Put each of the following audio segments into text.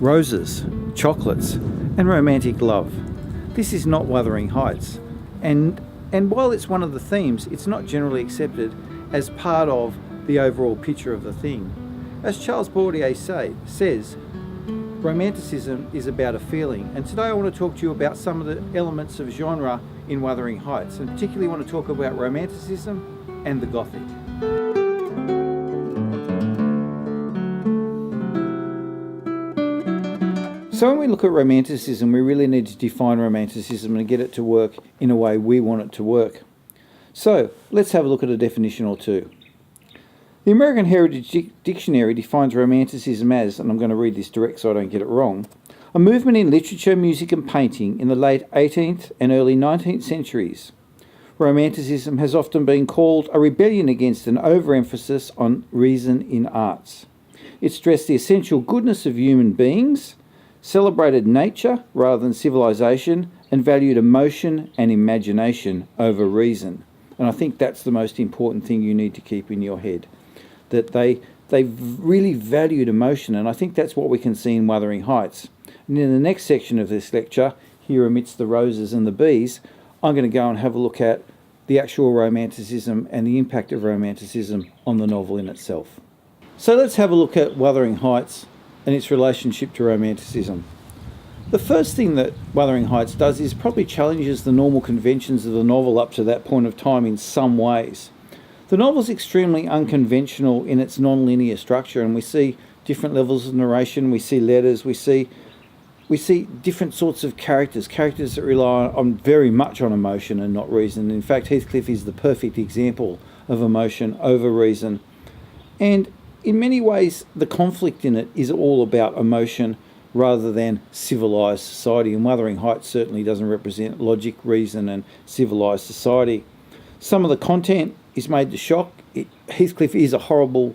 roses, chocolates, and romantic love. This is not Wuthering Heights, and while it's one of the themes, it's not generally accepted as part of the overall picture of the thing. As Charles Baudelaire says, Romanticism is about a feeling, and today I want to talk to you about some of the elements of genre in Wuthering Heights, and particularly want to talk about Romanticism and the Gothic. So when we look at Romanticism, we really need to define Romanticism and get it to work in a way we want it to work. So let's have a look at a definition or two. The American Heritage Dictionary defines Romanticism as, and I'm going to read this direct so I don't get it wrong, a movement in literature, music and painting in the late 18th and early 19th centuries. Romanticism has often been called a rebellion against an overemphasis on reason in arts. It stressed the essential goodness of human beings, celebrated nature rather than civilization, and valued emotion and imagination over reason. And I think that's the most important thing you need to keep in your head, that they really valued emotion, and I think that's what we can see in Wuthering Heights. And in the next section of this lecture, here amidst the roses and the bees, I'm going to go and have a look at the actual Romanticism and the impact of Romanticism on the novel in itself. So let's have a look at Wuthering Heights and its relationship to Romanticism. The first thing that Wuthering Heights does is probably challenges the normal conventions of the novel up to that point of time in some ways. The novel is extremely unconventional in its non-linear structure, and we see different levels of narration, we see letters, we see different sorts of characters that rely on very much on emotion and not reason. In fact, Heathcliff is the perfect example of emotion over reason. And in many ways, the conflict in it is all about emotion rather than civilised society. And Wuthering Heights certainly doesn't represent logic, reason and civilised society. Some of the content is made to shock. Heathcliff is a horrible,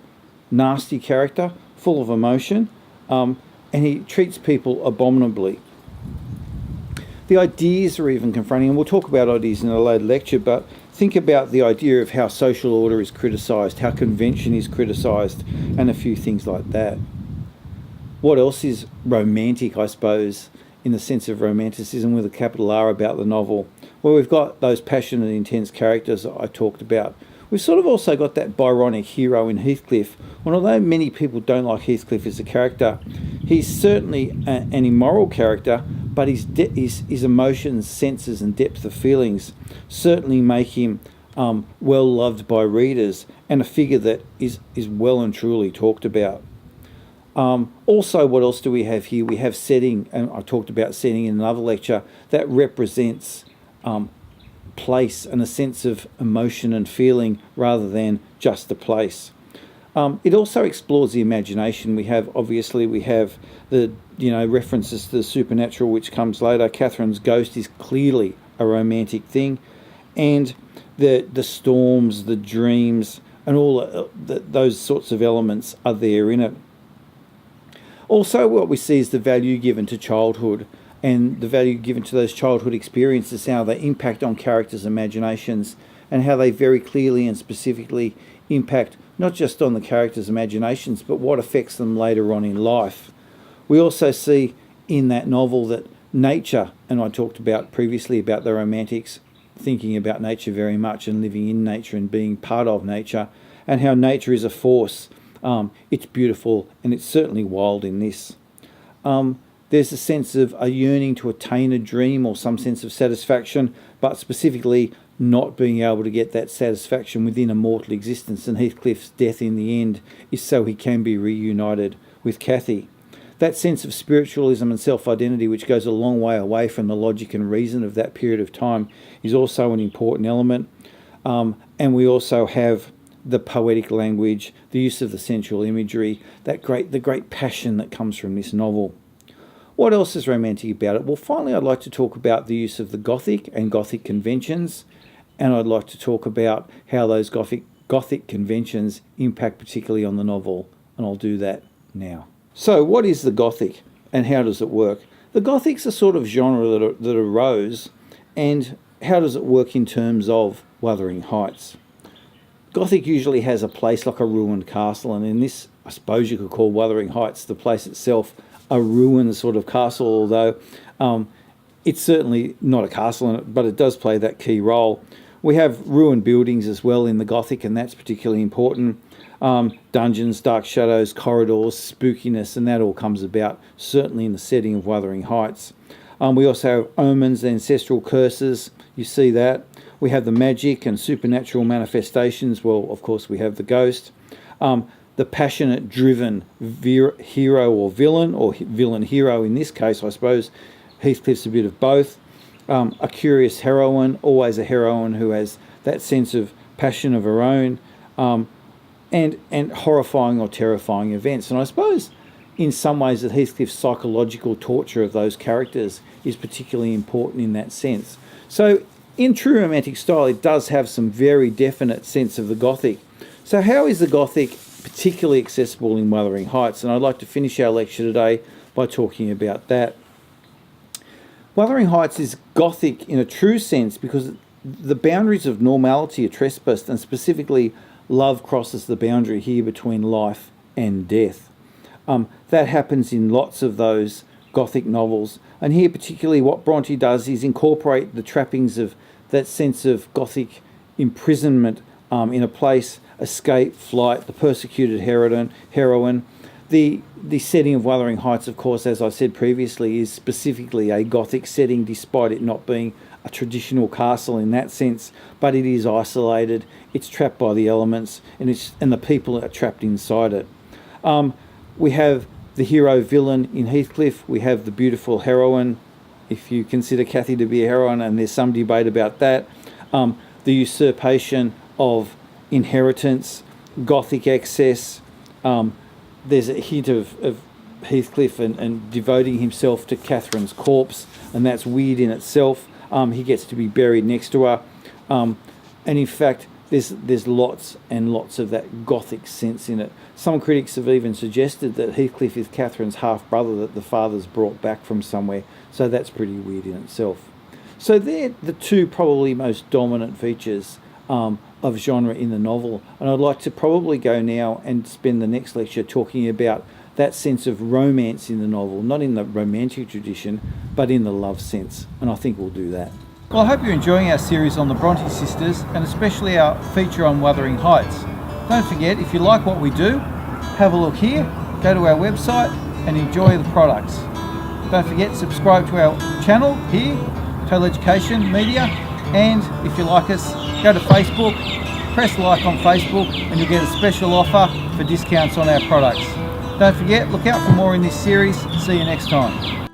nasty character, full of emotion, and he treats people abominably. The ideas are even confronting, and we'll talk about ideas in a later lecture, but think about the idea of how social order is criticised, how convention is criticised, and a few things like that. What else is romantic, I suppose, in the sense of Romanticism with a capital R about the novel? Well, we've got those passionate, intense characters that I talked about. We've sort of also got that Byronic hero in Heathcliff. And although many people don't like Heathcliff as a character, he's certainly an immoral character, but his emotions, senses and depth of feelings certainly make him well loved by readers, and a figure that is well and truly talked about. Also, what else do we have here? We have setting, and I talked about setting in another lecture, that represents place and a sense of emotion and feeling rather than just the place. It also explores the imagination. We have the references to the supernatural, which comes later. Catherine's ghost is clearly a romantic thing, and the storms, the dreams, and all those sorts of elements are there in it. Also, what we see is the value given to childhood and the value given to those childhood experiences, how they impact on characters' imaginations, and how they very clearly and specifically impact not just on the characters' imaginations, but what affects them later on in life. We also see in that novel that nature, and I talked about previously about the Romantics thinking about nature very much and living in nature and being part of nature, and how nature is a force. It's beautiful, and it's certainly wild in this. There's a sense of a yearning to attain a dream or some sense of satisfaction, but specifically not being able to get that satisfaction within a mortal existence, and Heathcliff's death in the end is so he can be reunited with Cathy. That sense of spiritualism and self-identity, which goes a long way away from the logic and reason of that period of time, is also an important element. And we also have the poetic language, the use of the sensual imagery, the great passion that comes from this novel. What else is romantic about it? Well, finally, I'd like to talk about the use of the Gothic and Gothic conventions, and I'd like to talk about how those Gothic conventions impact particularly on the novel, and I'll do that now. So, what is the Gothic, and how does it work? The Gothic's a sort of genre that arose, and how does it work in terms of Wuthering Heights? Gothic usually has a place like a ruined castle, and in this, I suppose you could call Wuthering Heights, the place itself, a ruined sort of castle, although it's certainly not a castle, but it does play that key role. We have ruined buildings as well in the Gothic, and that's particularly important. Dungeons, dark shadows, corridors, spookiness, and that all comes about certainly in the setting of Wuthering Heights. We also have omens, ancestral curses. You see that. We have the magic and supernatural manifestations. Well, of course, we have the ghost. The passionate, driven hero or villain hero in this case, I suppose. Heathcliff's a bit of both. A curious heroine, always a heroine who has that sense of passion of her own, and horrifying or terrifying events. And I suppose in some ways that Heathcliff's psychological torture of those characters is particularly important in that sense. So in true romantic style, it does have some very definite sense of the Gothic. So how is the Gothic particularly accessible in Wuthering Heights? And I'd like to finish our lecture today by talking about that. Wuthering Heights is Gothic in a true sense because the boundaries of normality are trespassed, and specifically love crosses the boundary here between life and death. That happens in lots of those Gothic novels, and here particularly what Bronte does is incorporate the trappings of that sense of Gothic imprisonment in a place, escape, flight, the persecuted heroine. The setting of Wuthering Heights, of course, as I said previously, is specifically a Gothic setting, despite it not being a traditional castle in that sense, but it is isolated, it's trapped by the elements, and the people are trapped inside it. We have the hero villain in Heathcliff, we have the beautiful heroine, if you consider Cathy to be a heroine, and there's some debate about that. The usurpation of inheritance, Gothic excess. There's a hint of Heathcliff and devoting himself to Catherine's corpse, and that's weird in itself. He gets to be buried next to her. And in fact, there's lots and lots of that Gothic sense in it. Some critics have even suggested that Heathcliff is Catherine's half-brother that the father's brought back from somewhere, so that's pretty weird in itself. So they're the two probably most dominant features of genre in the novel, and I'd like to probably go now and spend the next lecture talking about that sense of romance in the novel, not in the romantic tradition, but in the love sense, and I think we'll do that. Well, I hope you're enjoying our series on the Bronte sisters, and especially our feature on Wuthering Heights. Don't forget, if you like what we do, have a look here, go to our website and enjoy the products. Don't forget, subscribe to our channel here, Total Education Media, and if you like us, go to Facebook, press like on Facebook, and you'll get a special offer for discounts on our products. Don't forget, look out for more in this series. See you next time.